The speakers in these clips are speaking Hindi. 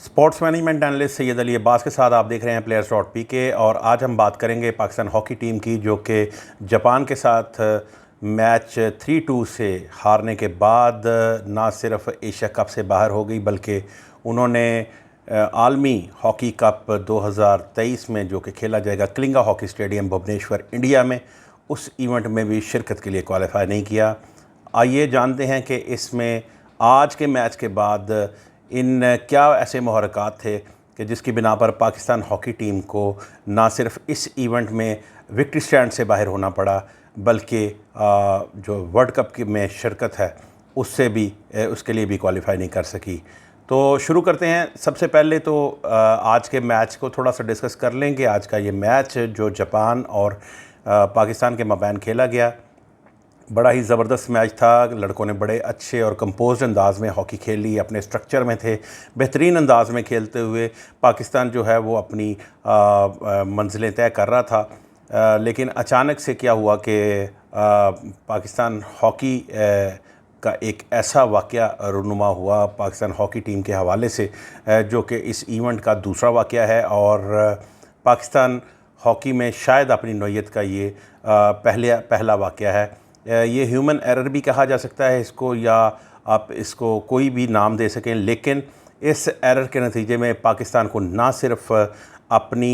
Sports management analyst Syed Ali Abbas के साथ आप देख रहे हैं प्लेयर्स.pk। और आज हम बात करेंगे पाकिस्तान हॉकी टीम की, जो कि जापान के साथ मैच 3-2 से हारने के बाद ना सिर्फ एशिया कप से बाहर हो गई, बल्कि उन्होंने आलमी हॉकी कप 2023 में, जो कि खेला जाएगा Kalinga hockey stadium Bhubaneswar India में, उस इवेंट में भी शिरकत के लिए क्वालिफाई नहीं किया। आइए जानते हैं कि इसमें आज के मैच के बाद इन क्या ऐसे मुहर्रकात थे कि जिसकी बिना पर पाकिस्तान हॉकी टीम को ना सिर्फ इस इवेंट में विक्ट्री स्टैंड से बाहर होना पड़ा, बल्कि जो वर्ल्ड कप में शिरकत है उससे भी उसके लिए भी क्वालिफाई नहीं कर सकी। तो शुरू करते हैं। सबसे पहले तो आज के मैच को थोड़ा सा डिस्कस कर लेंगे। आज का ये मैच जो जापान और पाकिस्तान के मबैन खेला गया, बड़ा ही ज़बरदस्त मैच था। लड़कों ने बड़े अच्छे और कंपोज्ड अंदाज़ में हॉकी खेली, अपने स्ट्रक्चर में थे, बेहतरीन अंदाज़ में खेलते हुए पाकिस्तान जो है वो अपनी मंजिलें तय कर रहा था। लेकिन अचानक से क्या हुआ कि पाकिस्तान हॉकी का एक ऐसा वाक़या रूनुमा हुआ पाकिस्तान हॉकी टीम के हवाले से, जो कि इस इवेंट का दूसरा वाक़या है और पाकिस्तान हॉकी में शायद अपनी नौइयत का ये पहला वाक़या है। ये ह्यूमन एरर भी कहा जा सकता है इसको, या आप इसको कोई भी नाम दे सकें, लेकिन इस एरर के नतीजे में पाकिस्तान को ना सिर्फ अपनी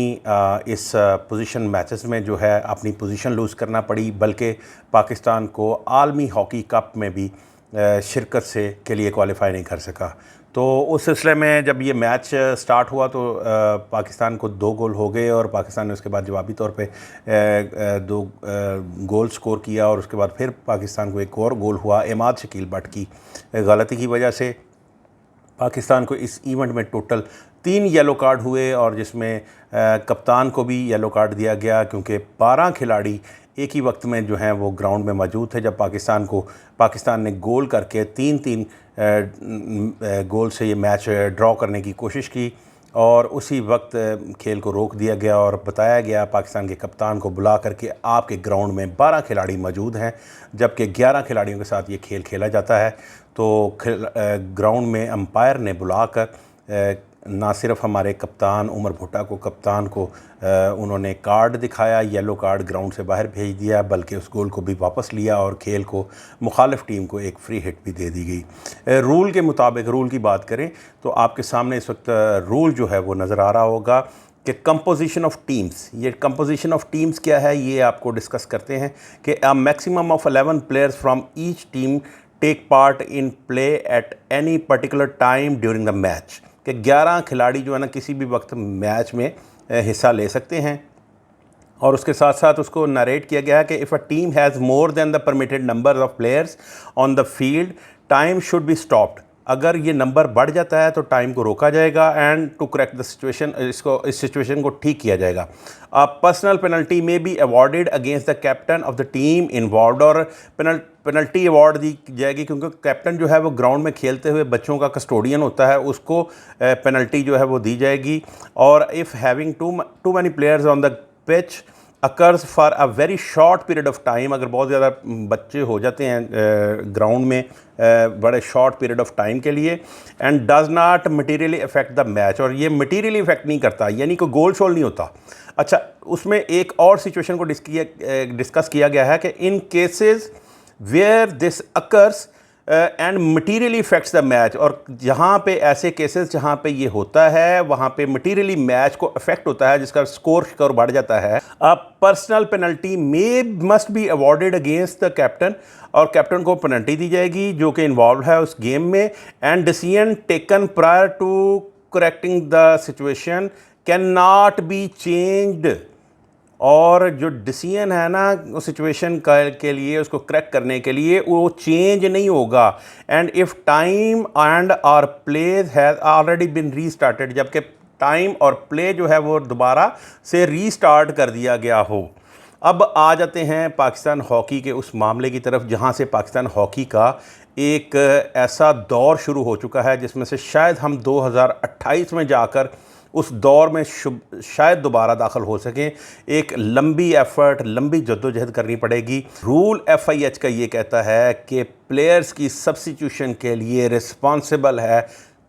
इस पोजीशन मैचेस में जो है अपनी पोजीशन लूज़ करना पड़ी, बल्कि पाकिस्तान को आलमी हॉकी कप में भी शिरकत के लिए क्वालिफाई नहीं कर सका। तो उस सिलसिले में जब ये मैच स्टार्ट हुआ तो पाकिस्तान को 2 गोल हो गए और पाकिस्तान ने उसके बाद जवाबी तौर पे 2 गोल स्कोर किया, और उसके बाद फिर पाकिस्तान को एक और गोल हुआ इमाद शकील भट्ट की गलती की वजह से। पाकिस्तान को इस इवेंट में टोटल 3 येलो कार्ड हुए, और जिसमें कप्तान को भी येलो कार्ड दिया गया, क्योंकि 12 खिलाड़ी एक ही वक्त में जो हैं वो ग्राउंड में मौजूद थे जब पाकिस्तान ने गोल करके 3-3 गोल से ये मैच ड्रॉ करने की कोशिश की, और उसी वक्त खेल को रोक दिया गया और बताया गया पाकिस्तान के कप्तान को बुला करके आपके ग्राउंड में 12 खिलाड़ी मौजूद हैं, जबकि 11 खिलाड़ियों के साथ ये खेल खेला जाता है। तो ग्राउंड में अंपायर ने बुलाकर ना सिर्फ हमारे कप्तान उमर भुट्टा को, कप्तान को उन्होंने कार्ड दिखाया, येलो कार्ड ग्राउंड से बाहर भेज दिया, बल्कि उस गोल को भी वापस लिया और खेल को मुखालिफ टीम को एक फ्री हिट भी दे दी गई। रूल के मुताबिक, रूल की बात करें तो आपके सामने इस वक्त रूल जो है वो नज़र आ रहा होगा कि कंपोजिशन ऑफ टीम्स। ये कंपोजिशन ऑफ टीम्स क्या है ये आपको डिस्कस करते हैं कि a maximum of 11 players from each team take part in play at any particular time during the match. कि 11 खिलाड़ी जो है ना किसी भी वक्त मैच में हिस्सा ले सकते हैं, और उसके साथ साथ उसको नरेट किया गया है कि if a team has more than the permitted number of players on the field time should be stopped. अगर ये नंबर बढ़ जाता है तो टाइम को रोका जाएगा, and to correct the situation, इस सिचुएशन को ठीक किया जाएगा। पर्सनल पेनल्टी में be awarded against the captain of the team involved, और पेनल्टी अवार्ड दी जाएगी क्योंकि कैप्टन जो है वो ग्राउंड में खेलते हुए बच्चों का कस्टोडियन होता है, उसको पेनल्टी जो है वो दी जाएगी। और if having too many players on the pitch occurs for a very short period of time, अगर बहुत ज़्यादा बच्चे हो जाते हैं ग्राउंड में बड़े शॉर्ट पीरियड ऑफ टाइम के लिए, and does not materially affect the match, और ये मटीरियली इफेक्ट नहीं करता, यानी कोई गोल शोल नहीं होता। अच्छा, उसमें एक और सिचुएशन को डिस्कस किया गया है कि in cases where this occurs and materially affects the match, और जहाँ पे ऐसे केसेस जहाँ पे ये होता है वहाँ पे मटीरियली मैच को अफेक्ट होता है, जिसका स्कोर बढ़ जाता है। अब personal penalty must be awarded against the captain, और कैप्टन को पेनल्टी दी जाएगी जो कि इन्वॉल्व है उस गेम में, and decision taken prior to correcting the situation can not be changed. और जो डिसीजन है ना उस सिचुएशन के लिए, उसको करेक्ट करने के लिए, वो चेंज नहीं होगा। And if time and or play has already been restarted, जबकि टाइम और प्ले जो है वो दोबारा से रीस्टार्ट कर दिया गया हो। अब आ जाते हैं पाकिस्तान हॉकी के उस मामले की तरफ जहां से पाकिस्तान हॉकी का एक ऐसा दौर शुरू हो चुका है जिसमें से शायद हम 2028 में जाकर उस दौर में शायद दोबारा दाखिल हो सकें। एक लंबी एफ़र्ट, लंबी जद्दोजहद करनी पड़ेगी। रूल FIH का ये कहता है कि प्लेयर्स की सब्स्टिट्यूशन के लिए रिस्पॉन्सिबल है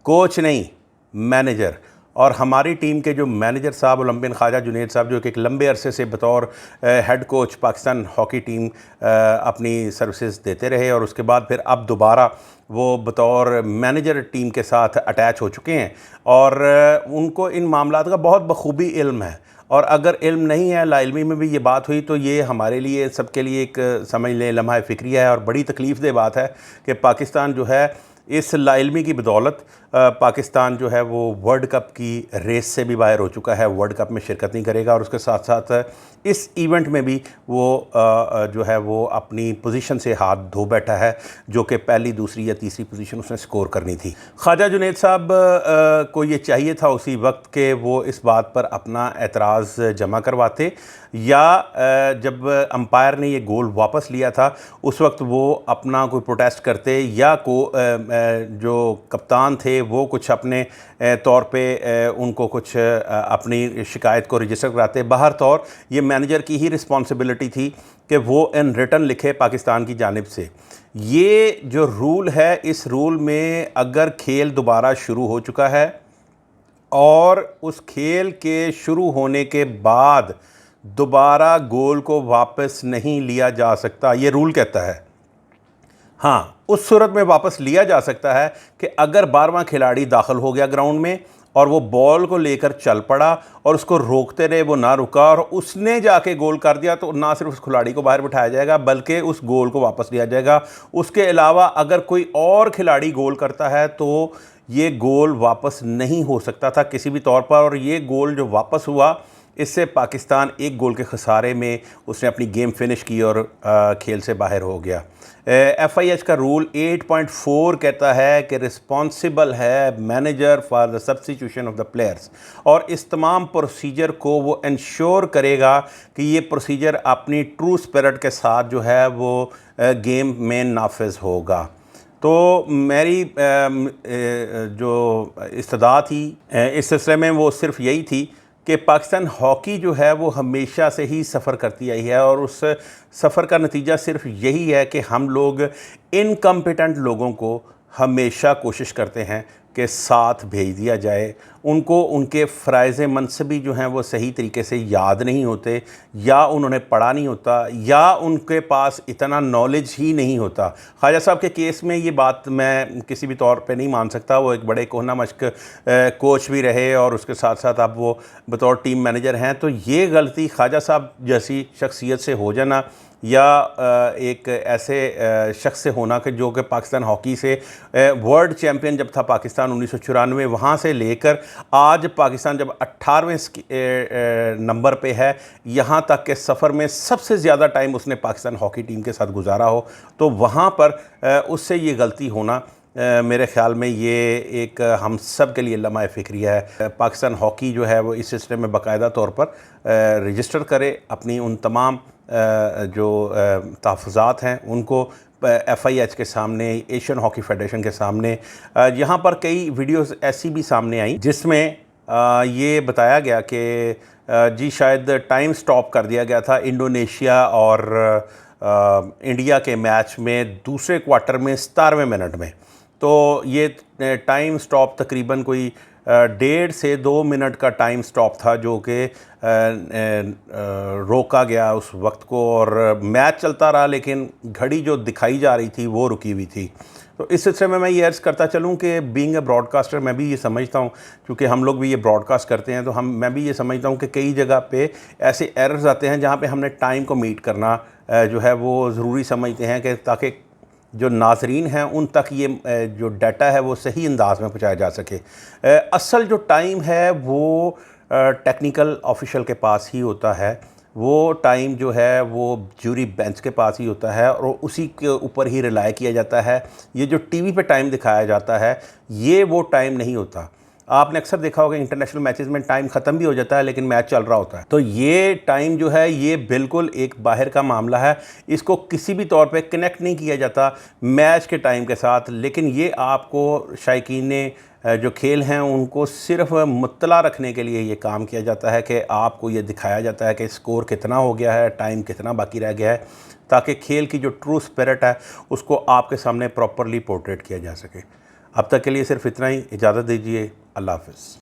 कोच नहीं, मैनेजर। और हमारी टीम के जो मैनेजर साहब ओलंपियन ख्वाजा जुनैद साहब, जो कि एक लंबे अरसे से बतौर head coach Pakistan hockey team अपनी सर्विसेज देते रहे और उसके बाद फिर अब दोबारा वो बतौर मैनेजर टीम के साथ अटैच हो चुके हैं और उनको इन मामलात का बहुत बखूबी इल्म है। और अगर इल्म नहीं है, लाइल्मी में भी ये बात हुई, तो ये हमारे लिए सबके लिए एक समझ लें लम्हा फ़िक्रिया है और बड़ी तकलीफ़देह बात है कि पाकिस्तान जो है इस लाइल्मी की बदौलत पाकिस्तान जो है वो वर्ल्ड कप की रेस से भी बाहर हो चुका है, वर्ल्ड कप में शिरकत नहीं करेगा और उसके साथ साथ इस इवेंट में भी वो जो है वो अपनी पोजीशन से हाथ धो बैठा है, जो कि पहली, दूसरी या तीसरी पोजीशन उसने स्कोर करनी थी। ख्वाजा जुनैद साहब को ये चाहिए था उसी वक्त के वो इस बात पर अपना एतराज़ जमा करवाते, या जब अंपायर ने ये गोल वापस लिया था उस वक्त वो अपना कोई प्रोटेस्ट करते, या जो कप्तान थे वो कुछ अपने तौर पे उनको कुछ अपनी शिकायत को रजिस्टर कराते। बाहर तौर ये मैनेजर की ही रिस्पॉन्सिबिलिटी थी कि वो इन रिटर्न लिखे पाकिस्तान की जानिब से। ये जो रूल है, इस रूल में अगर खेल दोबारा शुरू हो चुका है और उस खेल के शुरू होने के बाद दोबारा गोल को वापस नहीं लिया जा सकता, ये रूल कहता है। हाँ, उस सूरत में वापस लिया जा सकता है कि अगर 12वां खिलाड़ी दाखिल हो गया ग्राउंड में और वो बॉल को लेकर चल पड़ा और उसको रोकते रहे, वो ना रुका और उसने जाके गोल कर दिया, तो ना सिर्फ उस खिलाड़ी को बाहर बिठाया जाएगा बल्कि उस गोल को वापस लिया जाएगा। उसके अलावा अगर कोई और खिलाड़ी गोल करता है तो ये गोल वापस नहीं हो सकता था किसी भी तौर पर। और ये गोल जो वापस हुआ, इससे पाकिस्तान एक गोल के खसारे में उसने अपनी गेम फिनिश की और खेल से बाहर हो गया। FIH का रूल 8.4 कहता है कि रिस्पॉन्सिबल है manager for the substitution of the players, और इस तमाम प्रोसीजर को वो इंश्योर करेगा कि ये प्रोसीजर अपनी ट्रू स्पिरिट के साथ जो है वो गेम में नाफिज होगा। तो मेरी जो इस्तदा थी इस सिलसिले में वो सिर्फ यही थी कि पाकिस्तान हॉकी जो है वो हमेशा से ही सफ़र करती आई है और उस सफ़र का नतीजा सिर्फ यही है कि हम लोग इनकम्पिटेंट लोगों को हमेशा कोशिश करते हैं कि साथ भेज दिया जाए। उनको उनके फ़राइज़ मनसबी जो हैं वो सही तरीके से याद नहीं होते, या उन्होंने पढ़ा नहीं होता, या उनके पास इतना नॉलेज ही नहीं होता। ख्वाजा साहब के केस में ये बात मैं किसी भी तौर पे नहीं मान सकता। वो एक बड़े कोहना मश्क कोच भी रहे और उसके साथ साथ अब वो बतौर टीम मैनेजर हैं। तो ये गलती ख्वाजा साहब जैसी शख्सियत से हो जाना, या एक ऐसे शख्स से होना कि जो कि पाकिस्तान हॉकी से वर्ल्ड चैम्पियन जब था पाकिस्तान 1994, वहाँ से लेकर आज पाकिस्तान जब 18वें नंबर पे है, यहाँ तक के सफ़र में सबसे ज़्यादा टाइम उसने पाकिस्तान हॉकी टीम के साथ गुजारा हो, तो वहाँ पर उससे ये गलती होना मेरे ख़्याल में ये एक हम सब के लिए लम्हा फ़िक्रिया है। पाकिस्तान हॉकी जो है वो इस सिलसिले में बाकायदा तौर पर रजिस्टर करे, अपनी उन तमाम जो तहफ़्फ़ुज़ात हैं उनको FIH के सामने, एशियन हॉकी फेडरेशन के सामने। यहाँ पर कई वीडियोस ऐसी भी सामने आई जिसमें ये बताया गया कि जी शायद टाइम स्टॉप कर दिया गया था इंडोनेशिया और इंडिया के मैच में दूसरे क्वार्टर में 17वें मिनट में। तो ये टाइम स्टॉप तकरीबन कोई 1.5 से 2 मिनट का टाइम स्टॉप था, जो कि रोका गया उस वक्त को, और मैच चलता रहा लेकिन घड़ी जो दिखाई जा रही थी वो रुकी हुई थी। तो इस सिलसिले में मैं ये अर्ज़ करता चलूँ कि बीइंग ए ब्रॉडकास्टर मैं भी ये समझता हूँ, क्योंकि हम लोग भी ये ब्रॉडकास्ट करते हैं, तो मैं भी ये समझता हूँ कि कई जगह पे ऐसे एरर्स आते हैं जहाँ पे हमने टाइम को मीट करना जो है वो ज़रूरी समझते हैं, कि ताकि जो नाज़रीन हैं उन तक ये जो डाटा है वो सही अंदाज में पहुँचाया जा सके। असल जो टाइम है वो टेक्निकल ऑफिशियल के पास ही होता है, वो टाइम जो है वो जूरी बेंच के पास ही होता है और उसी के ऊपर ही रिलाय किया जाता है। ये जो टीवी पे टाइम दिखाया जाता है ये वो टाइम नहीं होता। आपने अक्सर देखा होगा इंटरनेशनल मैचेस में टाइम ख़त्म भी हो जाता है लेकिन मैच चल रहा होता है। तो ये टाइम जो है ये बिल्कुल एक बाहर का मामला है, इसको किसी भी तौर पे कनेक्ट नहीं किया जाता मैच के टाइम के साथ। लेकिन ये आपको शायकीन जो खेल हैं उनको सिर्फ मुत्तला रखने के लिए ये काम किया जाता है कि आपको ये दिखाया जाता है कि स्कोर कितना हो गया है, टाइम कितना बाकी रह गया है, ताकि खेल की जो ट्रू स्पिरिट है उसको आपके सामने प्रॉपरली पोर्ट्रेट किया जा सके। अब तक के लिए सिर्फ इतना ही, इजाज़त दीजिए। अल्लाह हाफ़िज़।